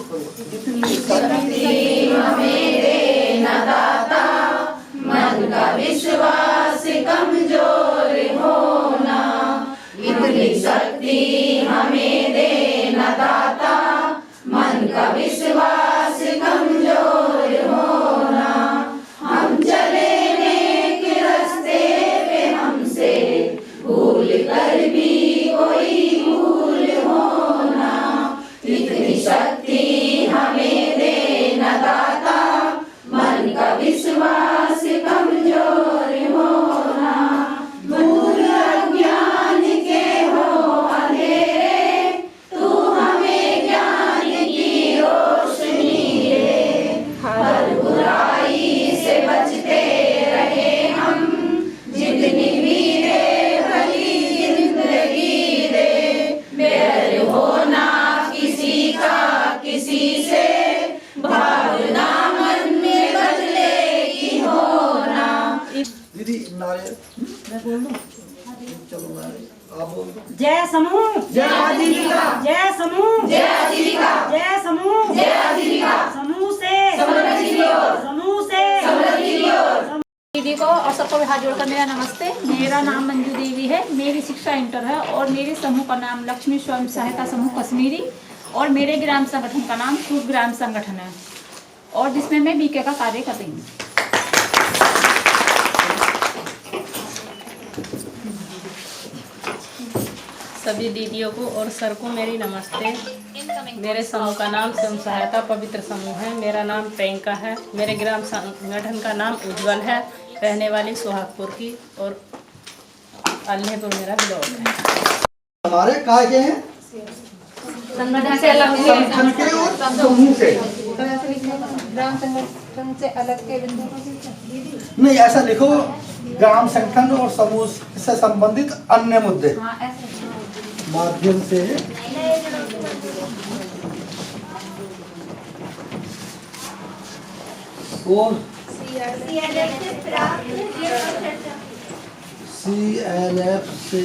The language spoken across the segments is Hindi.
इतनी शक्ति हमें दे न दाता, मन का विश्वास कमजोर होना। इतनी शक्ति हमें दे न दाता, मन का विश्वास कमजोर होना। हम चले नेक रास्ते पे, हमसे भूल कर भी कोई भूल होना। इतनी शक्ति हमें दे न दाता, मन का विश्वास कमजोर होना। दूर अज्ञान के हो अंधेरे, तू हमें ज्ञान की रोशनी दे। हर बुराई से बचते रहे हम, जितनी भी दे भली जिंदगी दे। बैर होना किसी का किसी से, भावना मन में बदलेगी होना। दीदी नारे मैं बोल दूं? चलो नारे आप बोल दो। जय समूह, जय आजीविका, जय समूह, जय आजीविका, जय समूह, जय आजीविका। समूह से समृद्धि की ओर, समूह से समृद्धि की ओर। दीदी को और सबको हाथ जोड़कर मेरा नमस्ते। मेरा नाम मंजू देवी है, मेरी शिक्षा इंटर है और मेरे समूह का नाम लक्ष्मी स्वयं सहायता समूह कश्मीरी और मेरे ग्राम संगठन का नाम शुभ ग्राम संगठन है और जिसमें मैं बीके का कार्य कर रही हूँ। सभी दीदियों को और सर को मेरी नमस्ते। मेरे समूह का नाम स्वयं सहायता पवित्र समूह है। मेरा नाम प्रियंका है। मेरे ग्राम संगठन का नाम उज्जवल है। रहने वाली सुहागपुर की और अल्लाहपुर मेरा ब्लॉक है। हमारे काय के हैं संगठन से अलग संगठन के और समूह से ग्राम संगठन से अलग के बिंदु नहीं, ऐसा लिखो ग्राम संगठन और समूह से संबंधित अन्य मुद्दे माध्यम से और CLF से।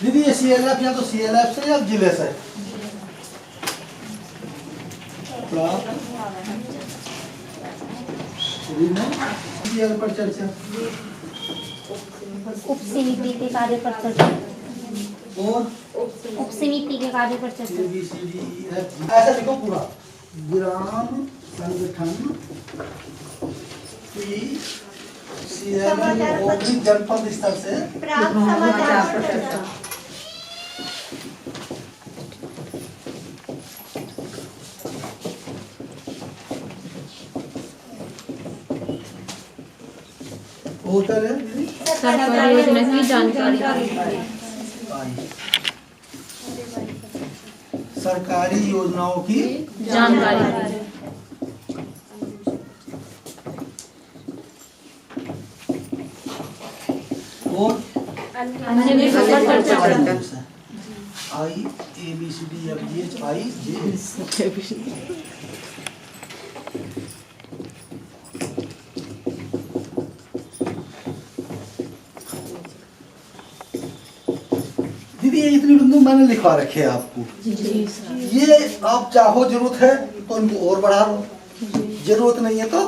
दीदी ये CLF या तो CLF से या जिले से प्राप्त पर चर्चा उप समिति के कार्य पर चर्चा और उप समिति के कार्य पर चर्चा। ABCDEF ऐसा लिखो पूरा ग्राम संगठन की CLF और जनपद स्तर से होता है सरकारी योजना की जानकारी। सरकारी योजनाओं की जानकारी और अन्य विषयों पर चर्चा। I ABCDEFGHIJ। दीदी ये इतनी बिंदु मैंने लिखवा रखे हैं आपको। ये आप चाहो जरूरत है तो इनको और बढ़ा लो, जरूरत नहीं है तो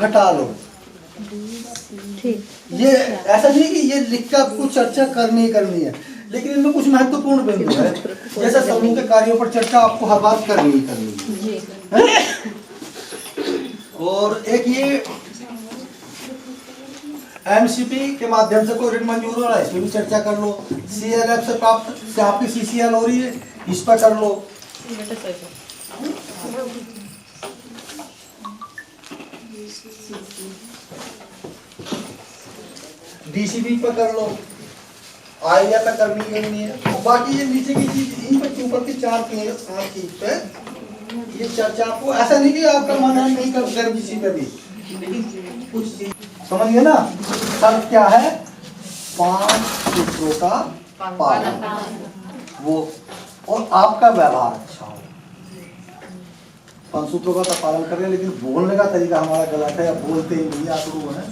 घटा लो। ये ऐसा नहीं कि ये लिख कर आपको चर्चा करनी है, लेकिन इनमें कुछ महत्वपूर्ण बिंदु है। जैसे समूह के कार्यों पर चर्चा आपको हर बात करनी है। और एक ये MCP के माध्यम से कोई ऋण मंजूर हो रहा है, इसमें भी चर्चा कर लो। CLF से प्राप्त से आपकी CCL हो रही है, इस पर कर लो। DCB पर कर लो, आइडिया पे करनी है। बाकी ये नीचे की चीज इन पर ऊपर की 4 चीज पे ये चर्चा आपको ऐसा नहीं कि आपका मन नहीं कर किसी पे भी, लेकिन कुछ चीज समझिए ना। शर्त क्या है? 5 सूत्रों का पालन वो और आपका व्यवहार अच्छा हो। 5 सूत्रों का तो पालन करें, लेकिन बोलने का तरीका हमारा गलत है या बोलते ही नहीं आप लोग हैं,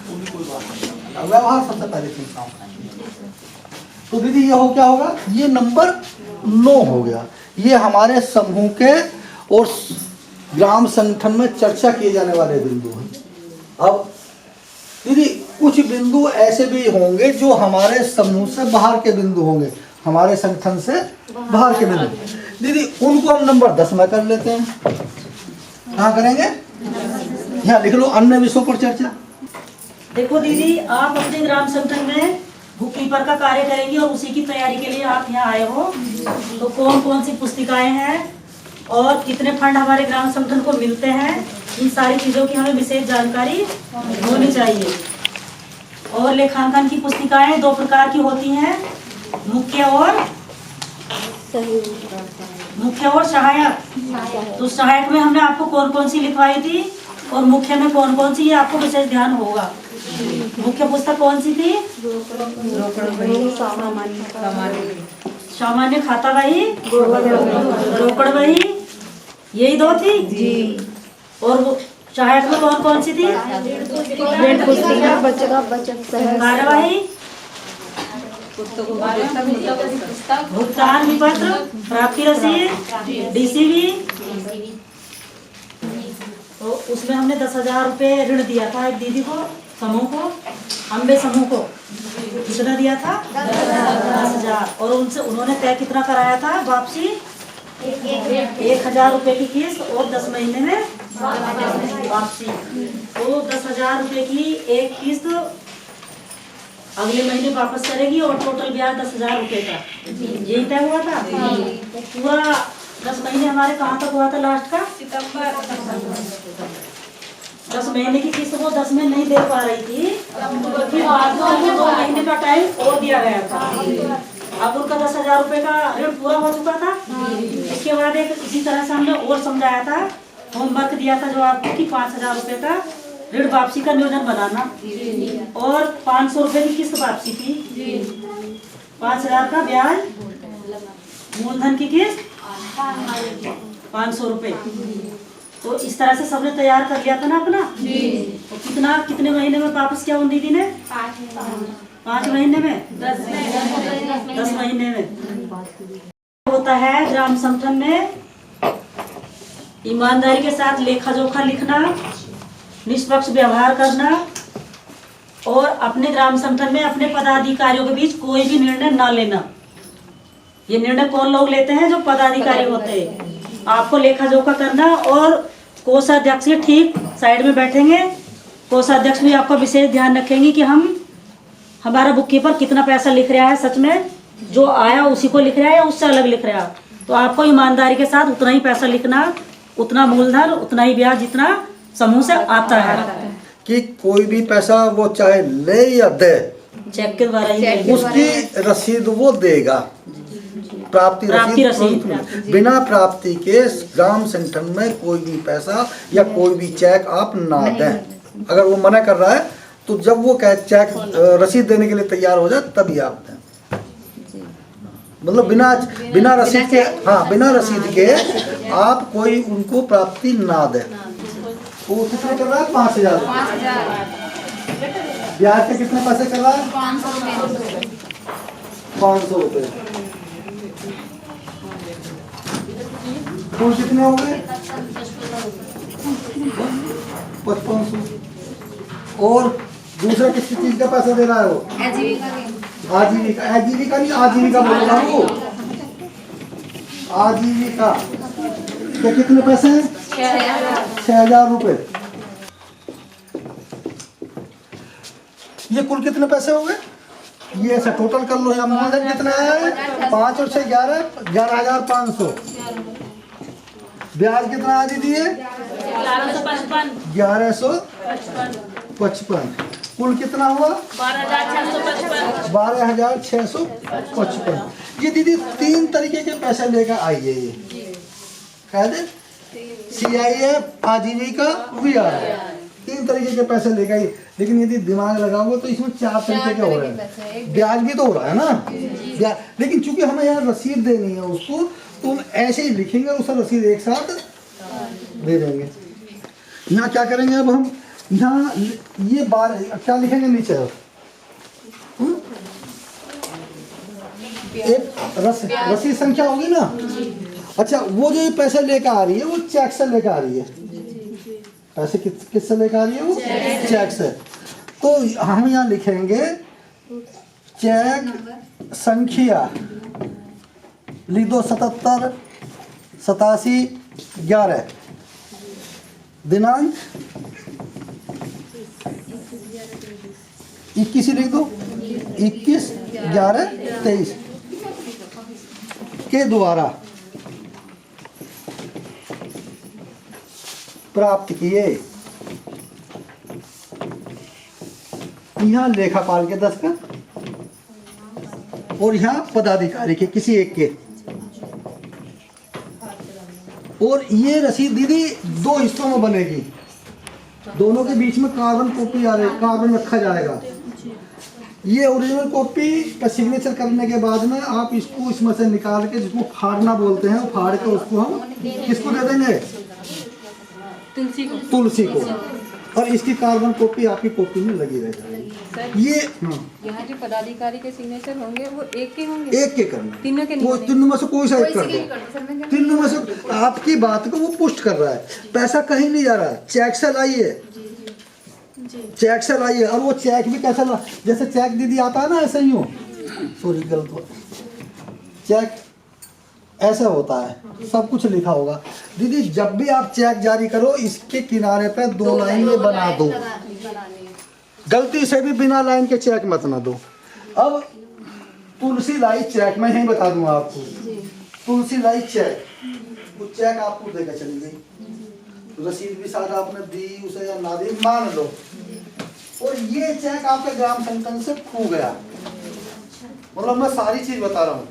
वो भी कोई बात नहीं। व्यवहार सबसे पहले चीज काम। तो दीदी ये हो क्या होगा? ये नंबर 9 हो गया। ये हमारे समूह के और ग्राम संगठन में चर्चा किए जाने वाले बिंदु हैं। अब दीदी कुछ बिंदु ऐसे भी होंगे जो हमारे समूह से बाहर के बिंदु होंगे, हमारे संगठन से बाहर के बिंदु। दीदी उनको हम नंबर 10 में कर लेते हैं। कहाँ करेंगे? यहाँ लिख लो, अन्य विषयों पर चर्चा। देखो दीदी, आप अपने ग्राम संगठन में बुक कीपर का कार्य करेंगी और उसी की तैयारी के लिए आप यहाँ आए हो। तो कौन कौन सी पुस्तिकाएं हैं और कितने फंड हमारे ग्राम संगठन को मिलते हैं, इन सारी चीज़ों की हमें विशेष जानकारी होनी चाहिए। और लेखांकन की पुस्तिकाएं 2 प्रकार की होती हैं, मुख्य और सहायक। तो सहायक में हमने आपको कौन कौन सी लिखवाई थी और मुख्य में कौन कौन सी, ये आपको विशेष ध्यान होगा। मुख्य पुस्तक कौन सी थी? सामान्य खाता बही, रोकड़ बही, यही 2 थी जी। और वो सहायक में कौन कौन सी थी? कार्यवाही, भुगतान विपत्र, प्राप्ति रसीद, डीसीवी। तो उसमें हमने 10,000 रुपये ऋण दिया था एक दीदी को, समूह को, अम्बे समूह को। कितना दिया था? 10,000। और उनसे उन्होंने तय कितना कराया था वापसी? 1,000 रुपये की किस्त और 10 महीने में वापसी। तो 10,000 रुपये की एक किस्त अगले महीने वापस करेगी और टोटल ब्याज 10,000 रुपये का, यही तय हुआ था। पूरा 10 महीने हमारे कहाँ तक हुआ था? लास्ट का सितंबर। 10 महीने की किस्त वो 10 में नहीं दे पा रही थी, क्योंकि बाद में 2 महीने का टाइम और दिया गया था। अब उनका 10,000 रुपये का ऋण पूरा हो चुका था। इसके बाद एक इसी तरह से हमने और समझाया था, होमवर्क दिया था जो आपको, कि 5,000 रुपये का ऋण वापसी का नियोजन बनाना और 500 रुपये की किस्त वापसी थी। 5,000 का ब्याज, मूलधन की किस्त 500 रुपये। तो इस तरह से सबने तैयार कर लिया था ना अपना। तो कितने महीने में वापस किया उन दीदी ने? 5 महीने में, 10 महीने में। होता है ग्राम संगठन में ईमानदारी के साथ लेखा जोखा लिखना, निष्पक्ष व्यवहार करना और अपने ग्राम संगठन में अपने पदाधिकारियों के बीच कोई भी निर्णय न लेना। ये निर्णय कौन लोग लेते हैं? जो पदाधिकारी होते हैं। आपको लेखा जोखा करना और कोषाध्यक्ष के ठीक साइड में बैठेंगे। कोषाध्यक्ष भी आपका विशेष ध्यान रखेंगे कि हमारा बुक कीपर कितना पैसा लिख रहा है, सच में जो आया उसी को लिख रहा है या उससे अलग लिख रहा है। तो आपको ईमानदारी के साथ उतना ही पैसा लिखना, उतना मूलधन, उतना ही ब्याज जितना समूह से आता है। कि कोई भी पैसा वो चाहे ले या दे, चेक के द्वारा ही उसकी रसीद वो देगा। प्राप्ति रसीद, बिना प्राप्ति के ग्राम संगठन में कोई भी पैसा या कोई भी चेक आप ना दें। अगर वो मना कर रहा है तो जब वो कहे चेक रसीद देने के लिए तैयार हो जाए तभी आप दें। मतलब बिना रसीद के, हाँ बिना रसीद के आप कोई उनको प्राप्ति ना दें। वो कितने कर रहा है? 5,000। ब्याज के कितने पैसे कर रहा है? 500 रुपये। कुल कितने हो गए? 5500। और दूसरा किस चीज का पैसा दे रहा है वो? आजीविका नहीं, आजीविका बोल रहा हूँ। आजीविका के कितने पैसे हैं? 6,000 रुपये। ये कुल कितने पैसे हो गए? ये ऐसा टोटल कर लो। यहाँ मूलधन कितना है? 5 और 6 11,500। ब्याज कितना आदि दिए? 1155। कुल कितना हुआ? 12,655। ये दीदी 3 तरीके के पैसे लेकर आइए। ये कह दे CIF, आजीविका, VR, 3 तरीके के पैसे लेकर आइए। लेकिन यदि दिमाग लगाओगे तो इसमें 4 तरीके के हो रहे हैं। ब्याज भी तो हो रहा है ना ब्याज, लेकिन चूंकि हमें यहाँ रसीद देनी है उसको, तो हम ऐसे ही लिखेंगे, उसका रसीद एक साथ दे देंगे। यहाँ क्या करेंगे अब हम? यहाँ ये क्या लिखेंगे नीचे? एक रसीद संख्या होगी ना, अच्छा, वो जो ये पैसे लेकर आ रही है वो चेक से लेकर आ रही है, पैसे किससे लेकर आ रही है? वो चेक से। तो हम यहाँ लिखेंगे चेक संख्या, लिख दो 77 87 11, दिनांक 21 लिख दो, 21 11 23 के द्वारा प्राप्त किए। यहाँ लेखापाल के दस्तखत और यहाँ पदाधिकारी के किसी एक के। और ये रसीद दीदी 2 हिस्सों में बनेगी, दोनों के बीच में कार्बन कॉपी आ रही, कार्बन रखा जाएगा। ये ओरिजिनल कॉपी का सिग्नेचर करने के बाद में आप इसको इसमें से निकाल के, जिसको फाड़ना बोलते हैं, वो फाड़ के उसको हम किसको दे देंगे? तुलसी को। और इसकी कार्बन कॉपी आपकी कॉपी में लगी रह जाएगी। ये यहाँ जो पदाधिकारी के सिग्नेचर होंगे वो एक के होंगे, एक के करना, तीनों के नहीं वो तीनों में से कोई सा एक कर दो, तीनों में से आपकी बात को वो पुष्ट कर रहा है। पैसा कहीं नहीं जा रहा है, चेक से लाइए, चेक से लाइए। और वो चेक भी कैसा ला, जैसे चेक दीदी आता है ना, ऐसे ही हो, सॉरी गलत हुआ, चेक ऐसा होता है, सब कुछ लिखा होगा। दीदी जब भी आप चेक जारी करो, इसके किनारे पे 2 लाइन ये बना दो, गलती से भी बिना लाइन के चेक मत ना दो। अब तुलसी लाई चेक, मैं यही बता दूंगा आपको, तुलसी लाई चेक, वो चेक आपको देकर चली गई, रसीद भी सारा आपने दी उसे या ना दी मान लो, और ये चेक आपके ग्राम संगठन से खो गया। मतलब मैं सारी चीज बता रहा हूँ,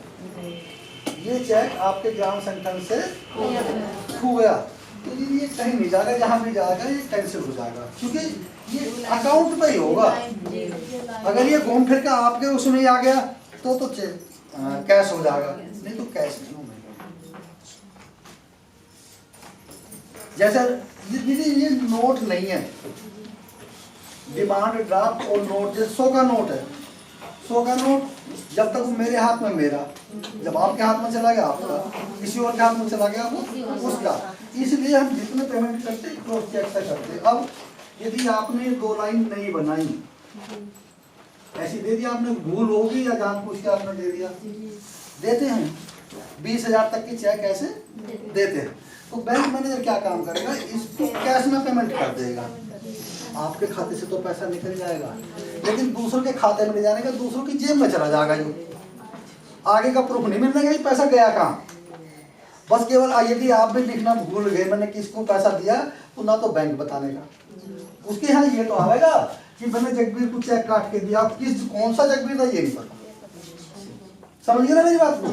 ये चेक आपके ग्राम संगठन से खो गया, तो ये कहीं नहीं जाएगा, जहाँ भी जाएगा ये कैंसिल हो जाएगा, क्योंकि ये अकाउंट पे ही होगा। अगर ये घूम फिर कर आपके उसमें आ गया तो कैश हो जाएगा, नहीं तो कैश नहीं होगा। जैसे दीदी ये नोट नहीं है, डिमांड ड्राफ्ट और नोट, जैसे 100 का नोट है, 100 का नोट जब तक वो मेरे हाथ में मेरा, जब आपके हाथ में चला गया आपका, किसी और के हाथ में चला गया वो उसका। इसलिए हम जितने पेमेंट करते क्रॉस चेक से करते। अब यदि आपने 2 लाइन नहीं बनाई, ऐसी दे दिया आपने, भूल होगी या जानबूझ के आपने दे दिया, देते हैं 20,000 तक की चेक ऐसे देते हैं, तो बैंक मैनेजर क्या काम करेगा, इसको कैश में पेमेंट कर देगा। आपके खाते से तो पैसा निकल जाएगा, लेकिन दूसरों के खाते में ले जाने का, दूसरों की जेब में चला जाएगा, जो आगे का प्रूफ नहीं मिलने का पैसा गया कहाँ। बस केवल यदि आप भी लिखना भूल गए मैंने किसको पैसा दिया, तो ना तो बैंक बताने का, उसके यहाँ ये तो आएगा कि मैंने जगबीर को चेक काट के दिया, कौन सा जगबीर था ये नहीं पता। समझ गए ना मेरी बात को?